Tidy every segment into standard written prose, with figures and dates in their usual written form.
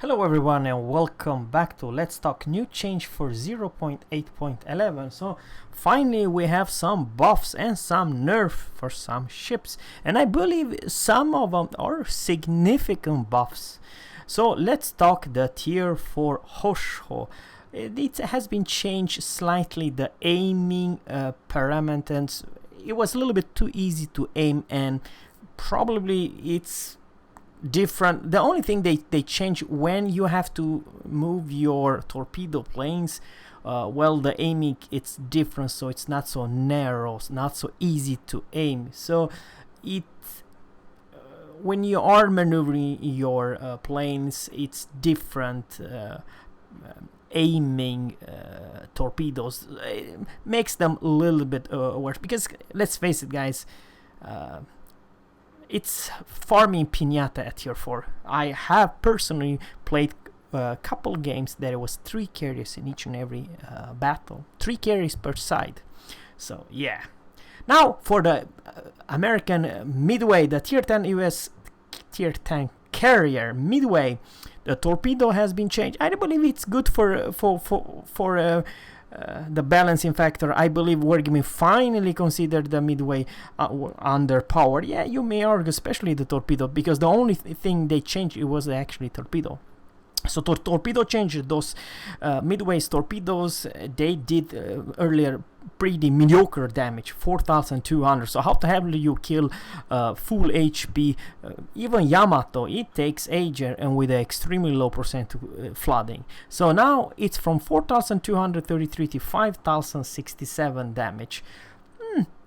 Hello everyone and welcome back to Let's Talk New Change for 0.8.11. So finally we have some buffs and some nerf for some ships, and I believe some of them are significant buffs. So let's talk the tier for Hosho. It has been changed slightly, the aiming parameters. It was a little bit too easy to aim, and probably it's different. The only thing they change when you have to move your torpedo planes, the aiming it's different, so it's not so narrow, it's not so easy to aim. So it when you are maneuvering your planes, it's different aiming torpedoes. It makes them a little bit worse, because let's face it guys, it's farming piñata at tier 4. I have personally played a couple games that it was 3 carriers in each and every battle. 3 carriers per side. So yeah. Now for the American Midway, the tier 10 US tier 10 carrier Midway, the torpedo has been changed. I believe it's good for the balancing factor. I believe Wargaming finally considered the Midway underpowered. Yeah, you may argue, especially the torpedo, because the only thing they changed it was actually torpedo. So torpedo changed those Midway's torpedoes. They did earlier pretty mediocre damage, 4,200. So how the hell do you kill full HP? Even Yamato, it takes Ager and with an extremely low percent flooding. So now it's from 4,233 to 5,067 damage.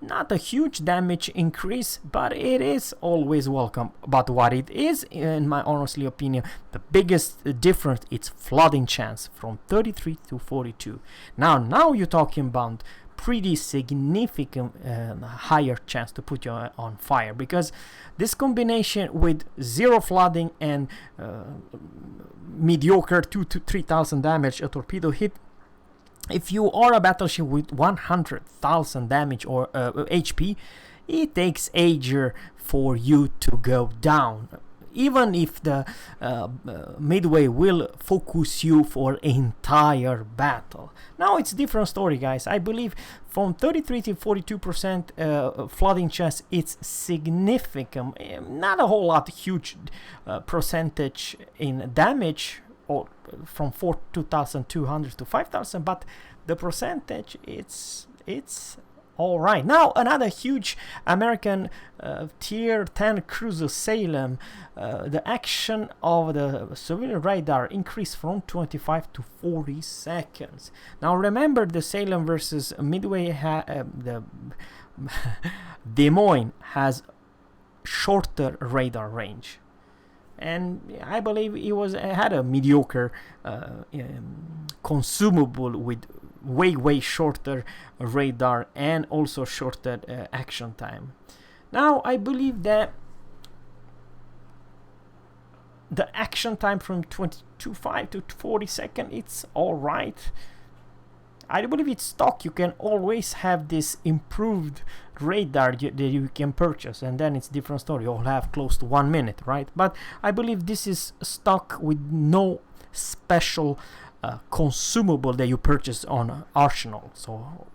Not a huge damage increase, but it is always welcome. But what it is, in my honestly opinion, the biggest difference, it's flooding chance from 33 to 42. Now you're talking about pretty significant higher chance to put you on fire, because this combination with 0 flooding and mediocre 2,000 to 3,000 damage a torpedo hit. If you are a battleship with 100,000 damage or HP, it takes Ager for you to go down. Even if the Midway will focus you for entire battle. Now it's different story, guys. I believe from 33 to 42% flooding chance, it's significant. Not a whole lot huge percentage in damage, or from 2,200 to 5,000, but the percentage it's all right. Now another huge American tier 10 cruiser Salem, the action of the civilian radar increased from 25 to 40 seconds. Now remember, the Salem versus Midway, the Des Moines has shorter radar range, and I believe it had a mediocre consumable with way shorter radar and also shorter action time. Now I believe that the action time from 22.5 to 40 seconds, it's all right. I believe it's stock. You can always have this improved radar that you can purchase, and then it's different story. You'll have close to 1 minute, right? But I believe this is stock with no special consumable that you purchase on Arsenal. So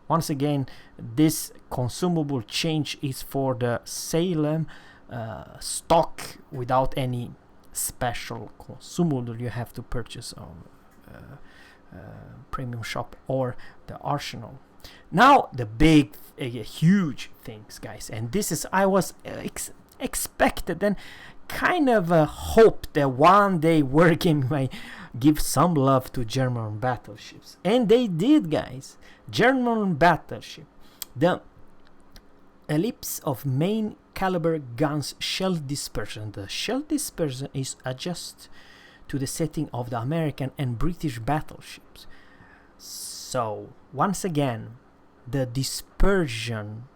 once again, this consumable change is for the Salem stock without any special consumable you have to purchase on Premium Shop or the Arsenal. Now the big huge things, guys, and this is I was expected and kind of hope that one day Wargaming might give some love to German battleships, and they did, guys. German battleship, the ellipse of main caliber guns shell dispersion. The shell dispersion is adjusted to the setting of the American and British battleships. So once again, the dispersion,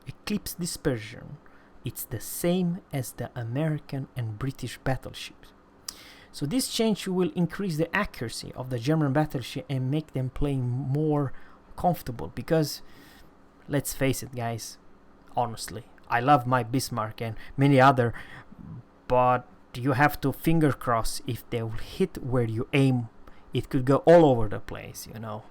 eclipse dispersion, it's the same as the American and British battleships. So this change will increase the accuracy of the German battleship and make them playing more comfortable, because let's face it, guys, honestly, I love my Bismarck and many other, but you have to finger cross if they will hit where you aim. It could go all over the place, you know.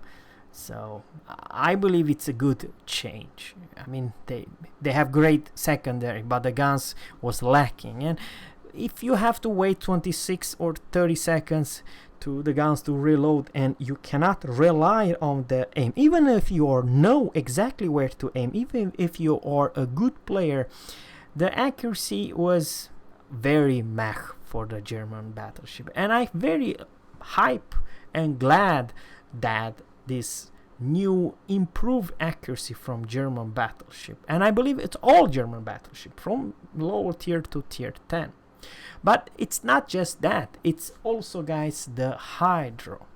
So I believe it's a good change. I mean, they have great secondary, but the guns was lacking. And if you have to wait 26 or 30 seconds to the guns to reload, and you cannot rely on the aim, even if you know exactly where to aim, even if you are a good player, the accuracy was very meh for the German battleship. And I'm very hype and glad that this new improved accuracy from German battleship, and I believe it's all German battleship from lower tier to tier 10. But it's not just that, it's also, guys, the hydro.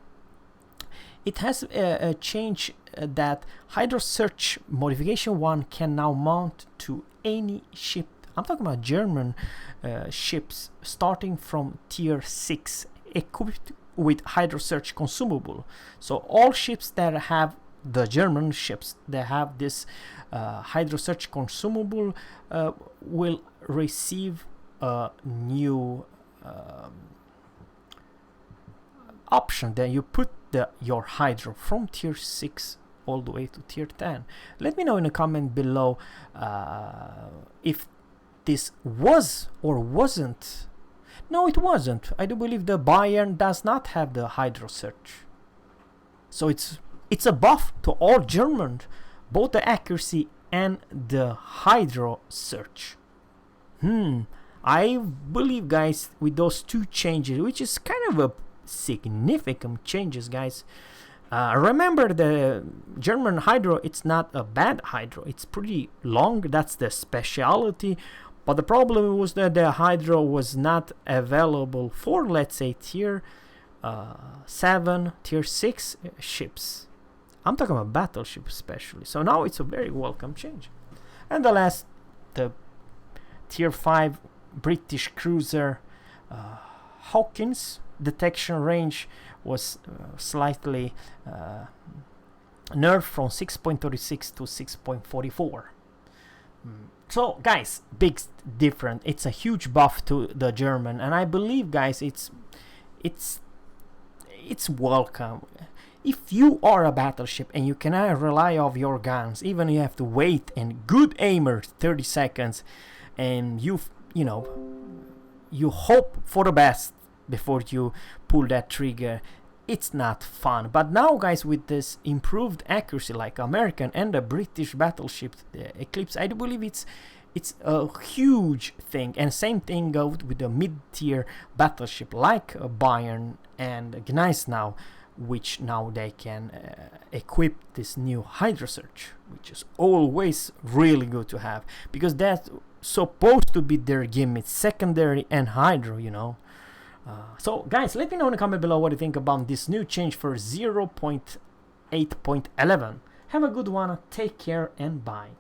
It has a change that hydro search modification 1 can now mount to any ship. I'm talking about German ships starting from tier 6 equipped with hydro search consumable. So all ships that have, the German ships that have this hydro search consumable will receive a new option. Then you put your hydro from tier 6 all the way to tier 10. Let me know in a comment below if this was or wasn't. No, it wasn't. I do believe the Bayern does not have the hydro search. So it's a buff to all German, both the accuracy and the hydro search. I believe, guys, with those two changes, which is kind of a significant changes, guys. Remember, the German hydro, it's not a bad hydro. It's pretty long. That's the specialty. But the problem was that the hydro was not available for, let's say, tier 7, tier 6 ships. I'm talking about battleship especially. So now it's a very welcome change. And the last, the tier 5 British cruiser Hawkins detection range was slightly nerfed from 6.36 to 6.44. So, guys, big difference. It's a huge buff to the German, and I believe, guys, it's welcome. If you are a battleship and you cannot rely on your guns, even you have to wait and good aimer 30 seconds, and you hope for the best before you pull that trigger, it's not fun. But now, guys, with this improved accuracy like American and the British battleship, the Eclipse, I do believe it's a huge thing. And same thing goes with the mid-tier battleship like Bayern and Gneiss now, which now they can equip this new hydro search, which is always really good to have, because that's supposed to be their gimmick, secondary and hydro, you know. So, guys, let me know in the comment below what you think about this new change for 0.8.11. Have a good one, take care, and bye.